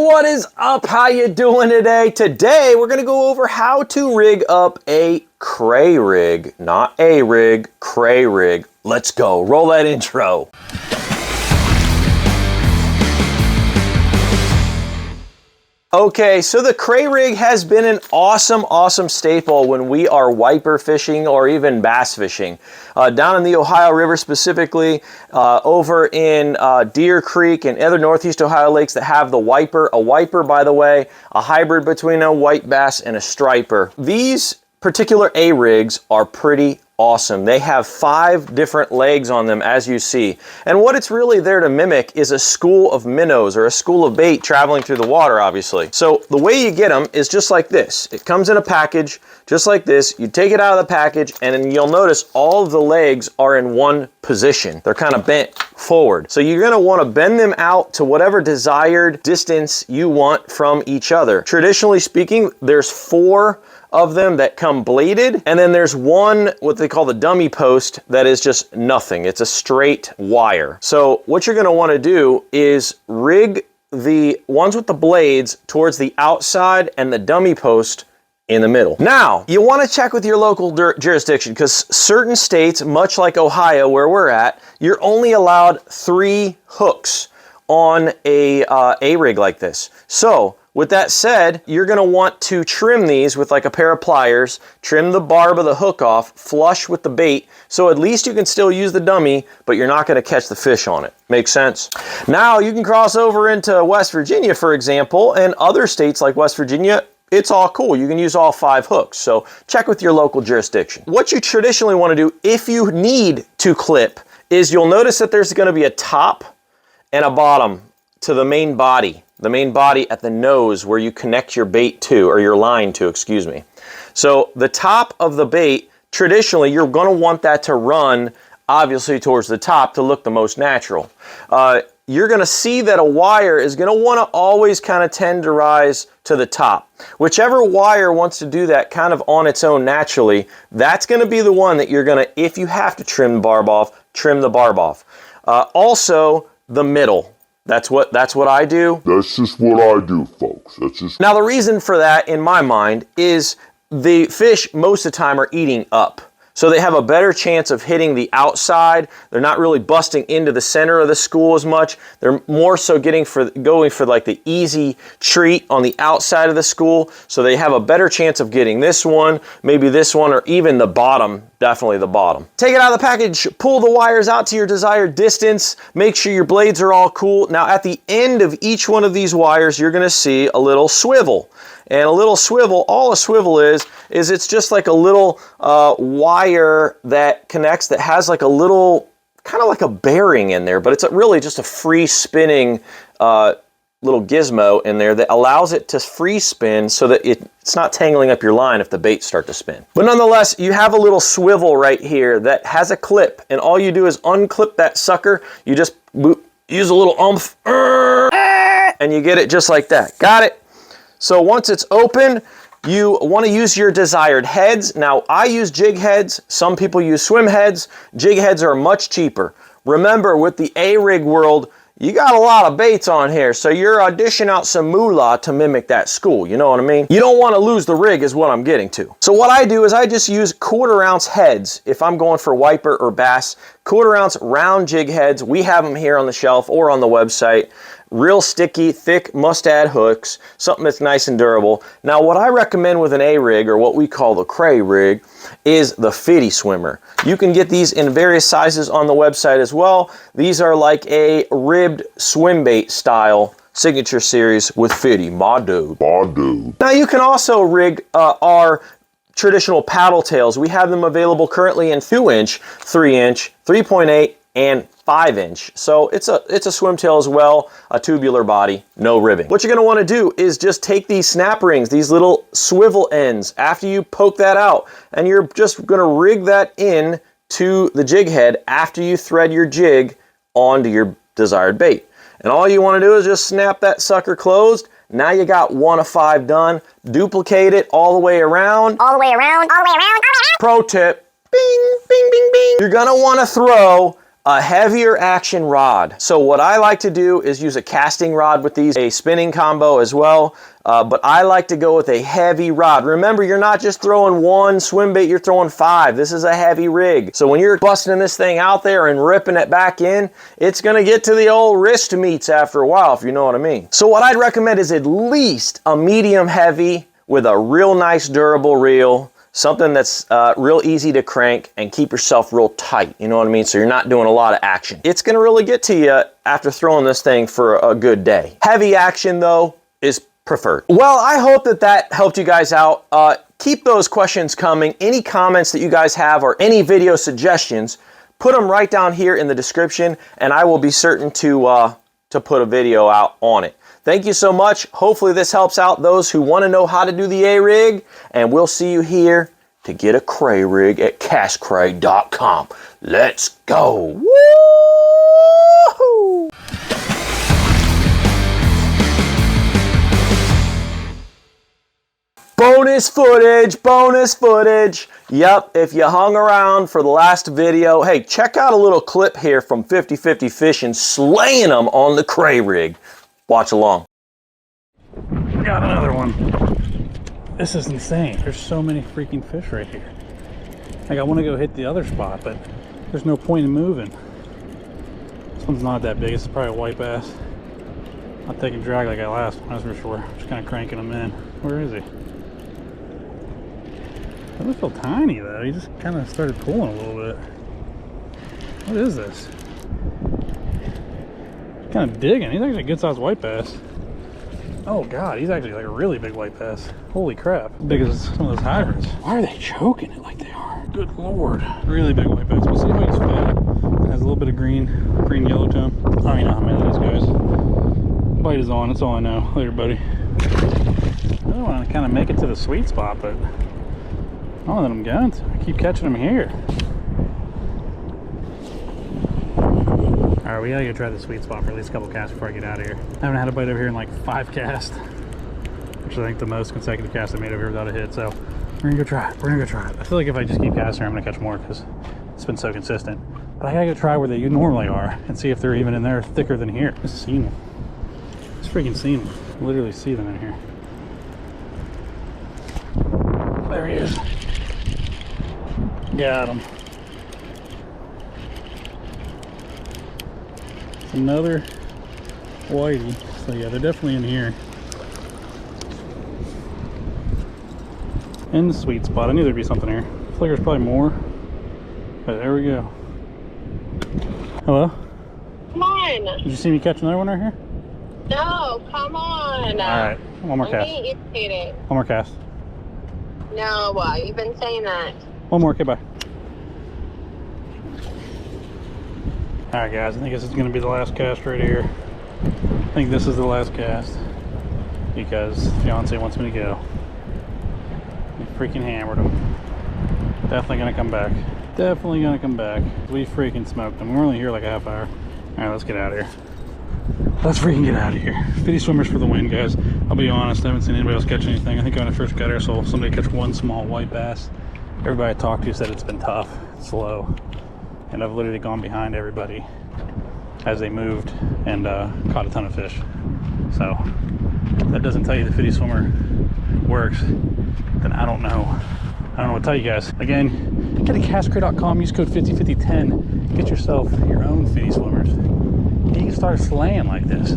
What is up? How you doing today? Today we're going to go over how to rig up a Cray rig. Not a rig, Cray rig. Let's go. Roll that intro. Okay, so the Cray rig has been an awesome staple when we are wiper fishing or even bass fishing. Down in the Ohio River specifically, over in Deer Creek and other Northeast Ohio lakes that have the wiper. A wiper, by the way, a hybrid between a white bass and a striper. These particular A-rigs are pretty awesome. They have 5 different legs on them, as you see. And what it's really there to mimic is a school of minnows or a school of bait traveling through the water, obviously. So the way you get them is just like this. It comes in a package, just like this. You take it out of the package, and then you'll notice all of the legs are in one position. They're kind of bent forward. So you're gonna wanna bend them out to whatever desired distance you want from each other. Traditionally speaking, there's 4 of them that come bladed, and then there's one, what they call the dummy post, that is just nothing. It's a straight wire. So what you're gonna wanna do is rig the ones with the blades towards the outside and the dummy post in the middle. Now, you wanna check with your local jurisdiction, because certain states, much like Ohio where we're at, you're only allowed 3 hooks on a rig like this. So, with that said, you're gonna want to trim these with like a pair of pliers, trim the barb of the hook off, flush with the bait, so at least you can still use the dummy, but you're not gonna catch the fish on it. Make sense? Now you can cross over into West Virginia, for example, and other states like West Virginia, it's all cool. You can use all 5 hooks, so check with your local jurisdiction. What you traditionally wanna do, if you need to clip, is you'll notice that there's gonna be a top and a bottom to the main body. The main body at the nose where you connect your bait to, or your line to, excuse me. So the top of the bait, traditionally, you're gonna want that to run, obviously, towards the top to look the most natural. You're gonna see that a wire is gonna wanna always kind of tend to rise to the top. Whichever wire wants to do that kind of on its own naturally, that's gonna be the one that you're gonna, if you have to trim the barb off, trim the barb off. Also, the middle. That's what I do. That's just what I do, folks. Now the reason for that, in my mind, is the fish most of the time are eating up. So they have a better chance of hitting the outside. They're not really busting into the center of the school as much. They're more so going for like the easy treat on the outside of the school. So they have a better chance of getting this one, maybe this one, or even the bottom, definitely the bottom. Take it out of the package, pull the wires out to your desired distance, make sure your blades are all cool. Now at the end of each one of these wires, you're gonna see a little swivel. And a little swivel, all a swivel is it's just like a little wire that connects, that has like a little, kind of like a bearing in there, but it's really just a free spinning little gizmo in there that allows it to free spin so that it's not tangling up your line if the baits start to spin. But nonetheless, you have a little swivel right here that has a clip, and all you do is unclip that sucker. You just use a little oomph, and you get it just like that. Got it? So once it's open, you want to use your desired heads. Now, I use jig heads. Some people use swim heads. Jig heads are much cheaper. Remember, with the A-rig world, you got a lot of baits on here, so you're dishing out some moolah to mimic that school, you know what I mean? You don't want to lose the rig is what I'm getting to. So what I do is I just use 1/4 ounce heads if I'm going for wiper or bass. 1/4 ounce round jig heads. We have them here on the shelf or on the website. Real sticky, thick mustad hooks, something that's nice and durable. Now what I recommend with an A-rig, or what we call the Cray rig, is the Fitty Swimmer. You can get these in various sizes on the website as well. These are like a ribbed swim bait style signature series with Fitty, my dude. Now you can also rig our traditional paddle tails. We have them available currently in 2-inch, 3-inch, 3.8, and 5-inch. So it's a swim tail as well, a tubular body, no ribbing. What you're gonna wanna do is just take these snap rings, these little swivel ends, after you poke that out, and you're just gonna rig that in to the jig head after you thread your jig onto your desired bait. And all you wanna do is just snap that sucker closed. Now you got 1 of 5 done. Duplicate it all the way around. All the way around, all the way around, all the way around. Pro tip, bing, bing, bing, bing. You're gonna wanna throw a heavier action rod. So what I like to do is use a casting rod with these, a spinning combo as well, but I like to go with a heavy rod. Remember, you're not just throwing one swim bait, you're throwing 5. This is a heavy rig. So when you're busting this thing out there and ripping it back in, it's gonna get to the old wrist meats after a while, if you know what I mean. So what I'd recommend is at least a medium heavy with a real nice durable reel, something that's real easy to crank and keep yourself real tight, you know what I mean? So you're not doing a lot of action. It's gonna really get to you after throwing this thing for a good day. Heavy action though is preferred. Well, I hope that helped you guys out. Keep those questions coming. Any comments that you guys have or any video suggestions, put them right down here in the description and I will be certain to put a video out on it. Thank you so much. Hopefully this helps out those who want to know how to do the A-Rig, and we'll see you here to get a Cray Rig at castcray.com. Let's go. Woo! Bonus footage, bonus footage. Yep, if you hung around for the last video, hey, check out a little clip here from 50/50 Fishing slaying them on the Cray Rig. Watch along. Got another one. This is insane. There's so many freaking fish right here. Like, I want to go hit the other spot, but there's no point in moving. This one's not that big. This is probably a white bass. Not taking drag like I last one, that's for sure. Just kind of cranking him in. Where is he? He doesn't feel tiny though. He just kind of started pulling a little bit. What is this? Kind of digging. He's actually a good sized white bass. Oh god, he's actually like a really big white bass. Holy crap. As big as some of those hybrids. Why are they choking it like they are? Good lord. Really big white bass. We'll see how he's fed. It has a little bit of green yellow to him. I don't even know how many of these guys. Bite is on, that's all I know. Later, buddy. I really want to kind of make it to the sweet spot, but I don't know that I'm going to. I keep catching them here. Alright, we gotta go try the sweet spot for at least a couple casts before I get out of here. I haven't had a bite over here in like 5 casts, which I think the most consecutive cast I made over here without a hit, so we're gonna go try it. We're gonna go try it. I feel like if I just keep casting here, I'm gonna catch more because it's been so consistent. But I gotta go try where they normally are and see if they're even in there thicker than here. Just seen them. Just freaking seen them. Literally see them in here. There he is. Got him. Another whitey. So yeah, they're definitely in here. In the sweet spot. I knew there'd be something here. I feel like there's probably more. But there we go. Hello? Come on. Did you see me catch another one right here? No, come on. Alright, one more I'm cast. getting irritated. One more cast. No, you've been saying that. One more, okay, bye. Alright guys, I think this is going to be the last cast right here. I think this is the last cast because fiance wants me to go. We freaking hammered him. Definitely going to come back. Definitely going to come back. We freaking smoked him. We're only here like a half hour. Alright, let's get out of here. Let's freaking get out of here. 50 swimmers for the win, guys. I'll be honest, I haven't seen anybody else catch anything. I think when I first got here, I saw somebody catch one small white bass. Everybody I talked to said it's been tough, slow. And I've literally gone behind everybody as they moved and caught a ton of fish. So if that doesn't tell you the 50 swimmer works, then I don't know. I don't know what to tell you guys. Again, go to castcray.com, use code 505010, get yourself your own 50 swimmers. And you can start slaying like this.